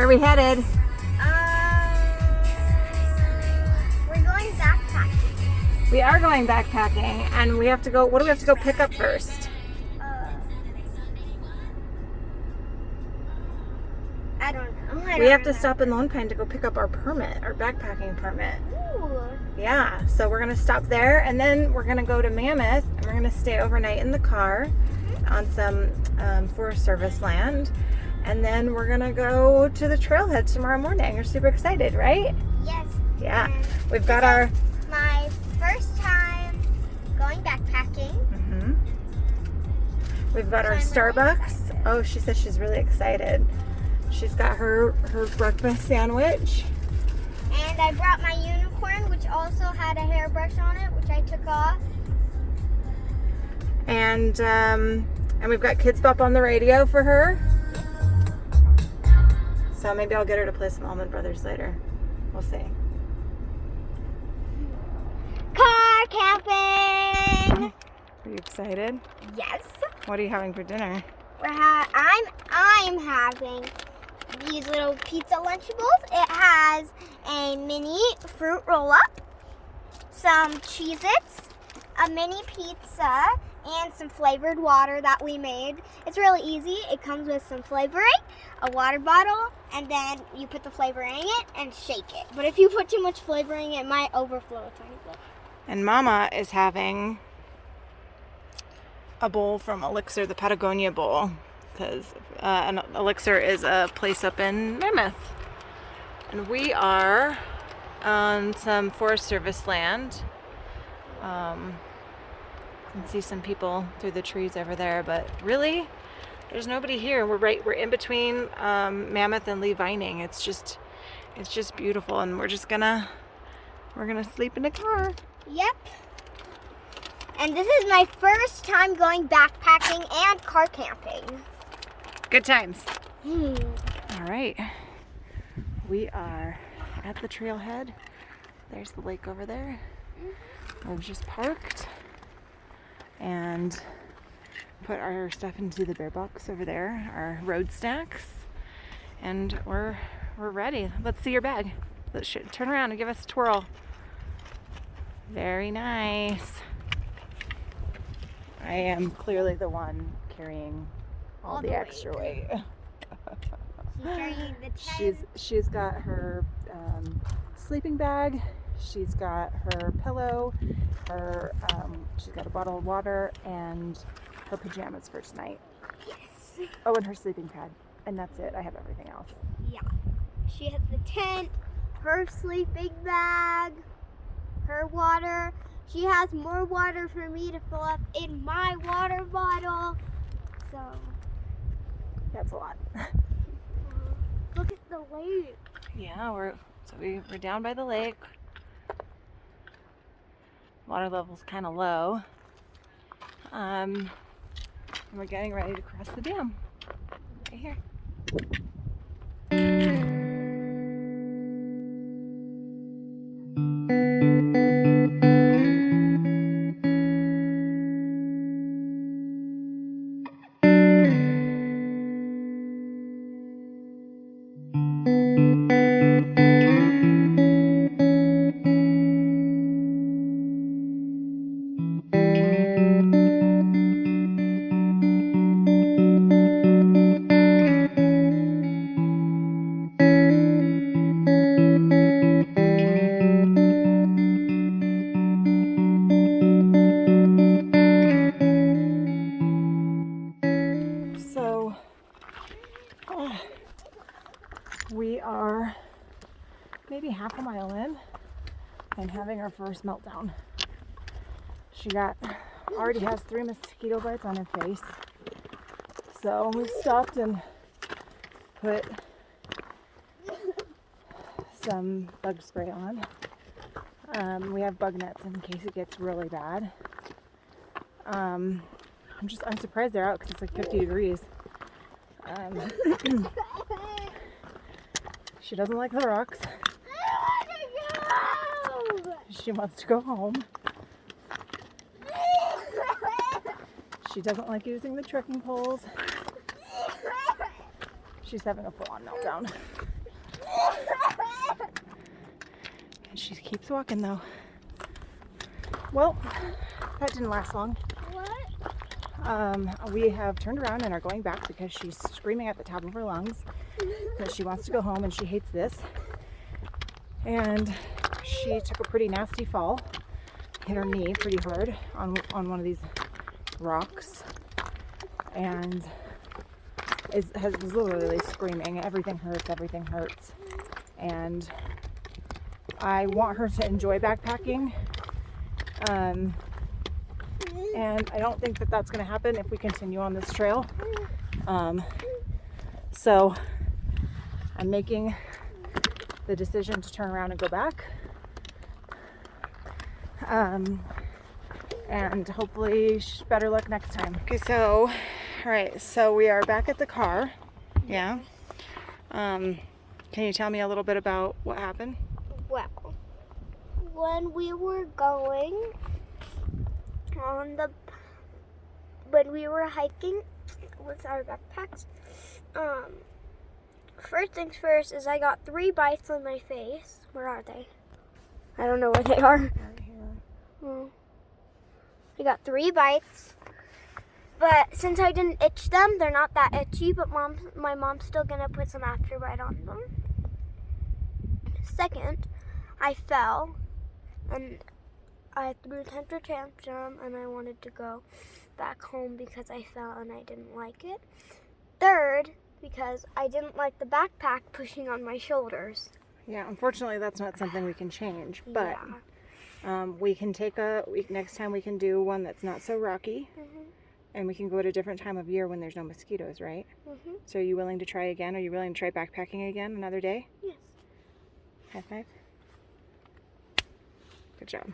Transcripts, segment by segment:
are we headed? We're going backpacking. We are going backpacking, and we have to go. What do we have to go pick up first? I don't know. We have to stop in Lone Pine to go pick up our permit, our backpacking permit. Ooh. Yeah, so we're gonna stop there, and then we're gonna go to Mammoth, and we're gonna stay overnight in the car on some Forest Service land, and then we're gonna go to the Trailhead tomorrow morning. We're super excited, right? Yes. Yeah, And we've got our. My first time going backpacking. We've got our So I'm really Starbucks. Oh, she says she's really excited. She's got her breakfast sandwich. And I brought my unicorn, which also had a hairbrush on it, which I took off. And we've got Kids Bop on the radio for her. So maybe I'll get her to play some Allman Brothers later. We'll see. Car camping! Are you excited? Yes. What are you having for dinner? I'm having these little pizza Lunchables. It has a mini fruit roll-up, some Cheez-Its, a mini pizza, and some flavored water that we made. It's really easy. It comes with some flavoring, a water bottle, and then you put the flavor in it and shake it. But if you put too much flavoring, it might overflow a tiny bit. And Mama is having a bowl from Elixir, the Patagonia Bowl, because Elixir is a place up in Mammoth. And we are on some Forest Service land. You can see some people through the trees over there, but really, there's nobody here. We're in between Mammoth and Lee Vining. It's just beautiful, and we're gonna sleep in the car. Yep. And this is my first time going backpacking and car camping. Good times. All right. We are at the trailhead. There's the lake over there. We've just parked and put our stuff into the bear box over there, our road snacks, and we're ready. Let's see your bag. Turn around and give us a twirl. Very nice. I am clearly the one carrying all the extra weight. She's carrying the tent. She's got her sleeping bag. She's got her pillow. She's got a bottle of water and her pajamas for tonight. Yes. Oh, and her sleeping pad. And that's it. I have everything else. Yeah. She has the tent, her sleeping bag, her water. She has more water for me to fill up in my water bottle. So that's a lot. Look at the lake. Yeah, we're down by the lake. Water level's kind of low. And we're getting ready to cross the dam. Right here. We are maybe half a mile in and having our first meltdown. She already has 3 mosquito bites on her face. So we stopped and put some bug spray on. We have bug nets in case it gets really bad. I'm surprised they're out because it's like 50 degrees. She doesn't like the rocks. She wants to go home. She doesn't like using the trekking poles. She's having a full-on meltdown. And she keeps walking though. Well, that didn't last long. What? We have turned around and are going back because she's screaming at the top of her lungs because she wants to go home and she hates this. And she took a pretty nasty fall, hit her knee pretty hard on one of these rocks, and was literally screaming, everything hurts. And I want her to enjoy backpacking. And I don't think that that's going to happen if we continue on this trail. So I'm making the decision to turn around and go back. And hopefully better luck next time. Okay, so, all right, so we are back at the car. Yeah. Can you tell me a little bit about what happened? Well, when we were going when we were hiking with our backpacks, first things first is I got 3 bites on my face. Where are they? I don't know where they are. Right here. I got 3 bites, but since I didn't itch them, they're not that itchy, but my mom's still gonna put some Afterbite on them. Second, I fell, and I threw a temper tantrum, and I wanted to go back home because I fell and I didn't like it. Third, because I didn't like the backpack pushing on my shoulders. Yeah, unfortunately that's not something we can change, but Yeah. we can take next time we can do one that's not so rocky, and we can go at a different time of year when there's no mosquitoes, right? So are you willing to try again? Are you willing to try backpacking again another day? Yes. High five. Good job.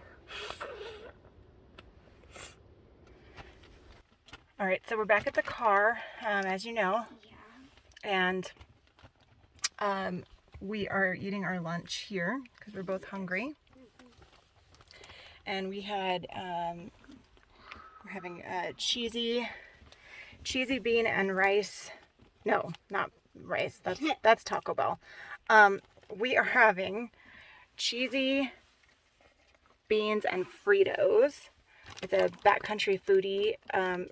All right, so we're back at the car, as you know, and we are eating our lunch here because we're both hungry. And we had we're having cheesy bean and rice. No, not rice. That's Taco Bell. We are having cheesy beans and Fritos. It's a backcountry foodie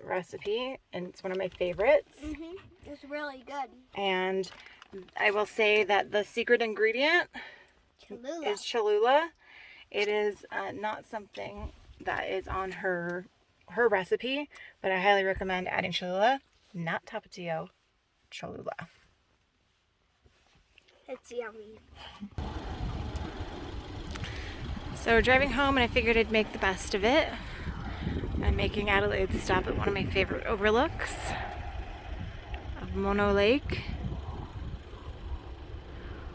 recipe, and it's one of my favorites. It's really good. And I will say that the secret ingredient is Cholula. It is not something that is on her recipe, but I highly recommend adding Cholula, not Tapatio, Cholula. It's yummy. So we're driving home, and I figured I'd make the best of it. I'm making Adelaide stop at one of my favorite overlooks of Mono Lake.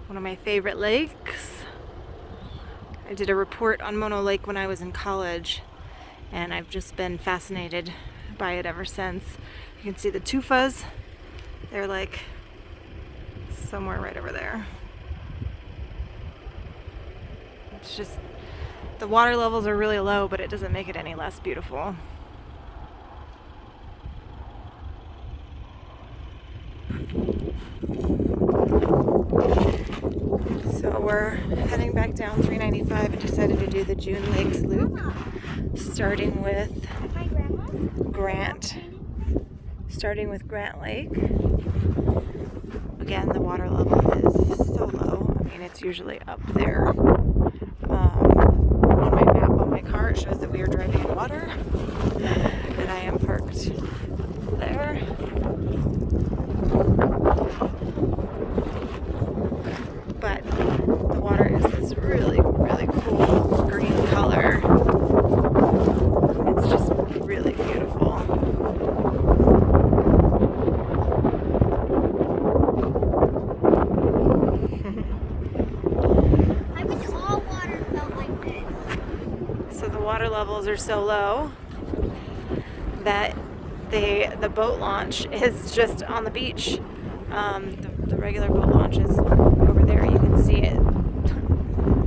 One of my favorite lakes. I did a report on Mono Lake when I was in college, and I've just been fascinated by it ever since. You can see the tufas. They're like somewhere right over there. It's just, the water levels are really low, but it doesn't make it any less beautiful. So we're heading back down 395 and decided to do the June Lakes loop, starting with Grant Lake. Again, the water level is so low. I mean, it's usually up there. On my map on my car, it shows that we are driving in water, and I am parked there. But the water is this really, really cool green color. It's just really beautiful. I wish all water felt like this. So the water levels are so low that the boat launch is just on the beach. The regular boat launch is over there. You can see it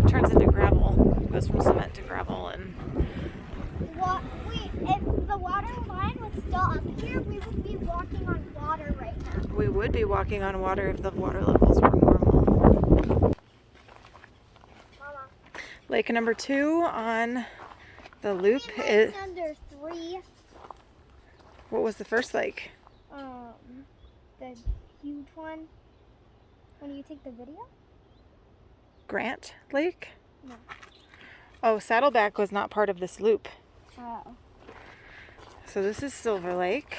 turns into gravel. It goes from cement to gravel. And Wait, if the water line was still up here, we would be walking on water right now. we would be walking on water if the water levels were normal. Lake number 2 on the loop is. Under 3. What was the first lake? The huge one. When you take the video? Grant Lake? No. Oh, Saddleback was not part of this loop. Oh. So this is Silver Lake.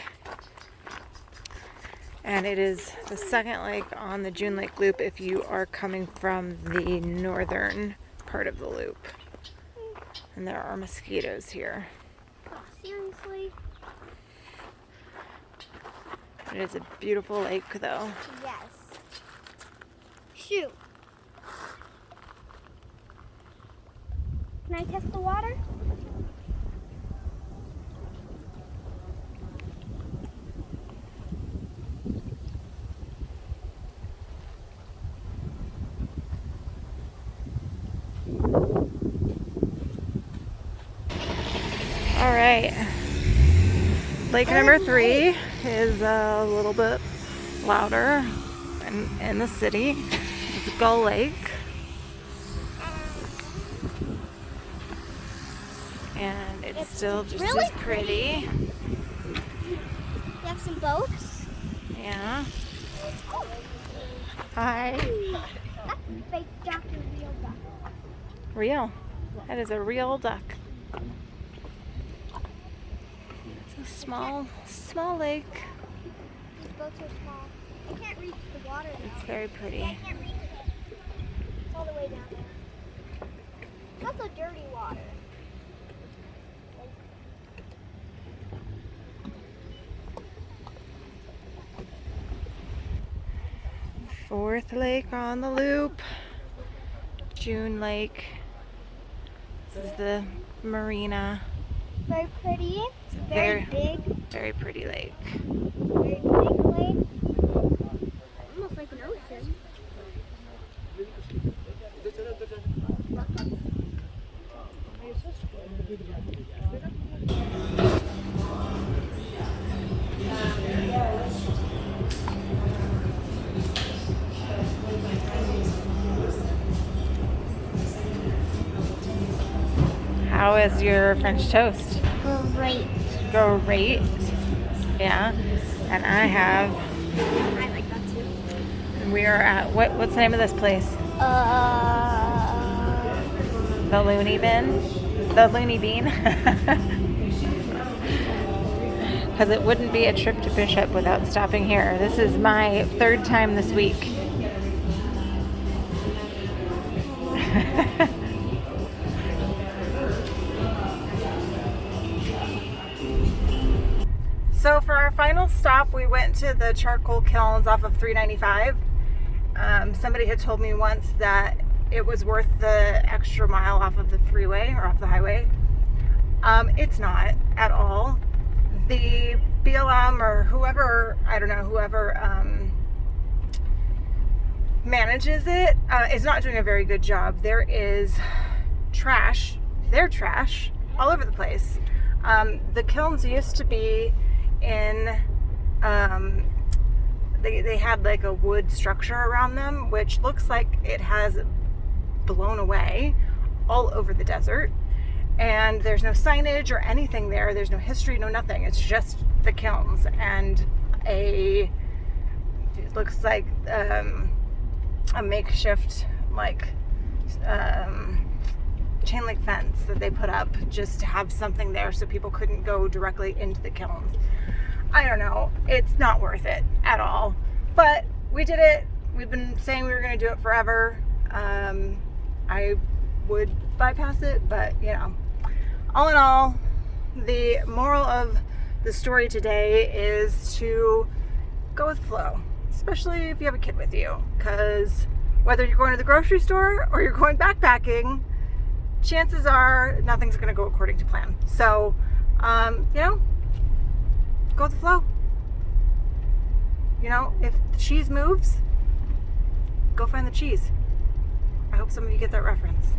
And it is the second lake on the June Lake loop if you are coming from the northern part of the loop. And there are mosquitoes here. Oh, seriously? It is a beautiful lake though. Yes. Shoot. Can I test the water? All right. Lake number 3 is a little bit louder in the city. It's Gull Lake. And it's still just really as pretty. You have some boats? Yeah. Hi. That's fake duck and real duck. Real. That is a real duck. It's a small lake. These boats are small. I can't reach the water now. It's very pretty. I can't reach it. It's all the way down there. That's a dirty water. Fourth lake on the loop. June Lake. This is the marina. Very pretty. It's a Very big. very pretty lake. Very big lake. Almost like an ocean. How is your French toast? Great. Great. Yeah. And I have. I like that too. We are at what's the name of this place? The Loony Bin? The Loony Bean? Because it wouldn't be a trip to Bishop without stopping here. This is my 3rd time this week. So for our final stop, we went to the charcoal kilns off of 395. Somebody had told me once that it was worth the extra mile off of the freeway or off the highway. It's not at all. The BLM or whoever, I don't know, whoever manages it is not doing a very good job. There is trash, their trash, all over the place. The kilns used to be in, they had like a wood structure around them, which looks like it has blown away all over the desert. And there's no signage or anything there. There's no history, no nothing. It's just the kilns and it looks like a makeshift like chain link fence that they put up just to have something there so people couldn't go directly into the kilns. I don't know. It's not worth it at all. But we did it. We've been saying we were going to do it forever. I would bypass it, but you know. All in all, the moral of the story today is to go with flow, especially if you have a kid with you, because whether you're going to the grocery store or you're going backpacking, chances are nothing's going to go according to plan. So, you know, go with the flow. You know, if the cheese moves, go find the cheese. I hope some of you get that reference.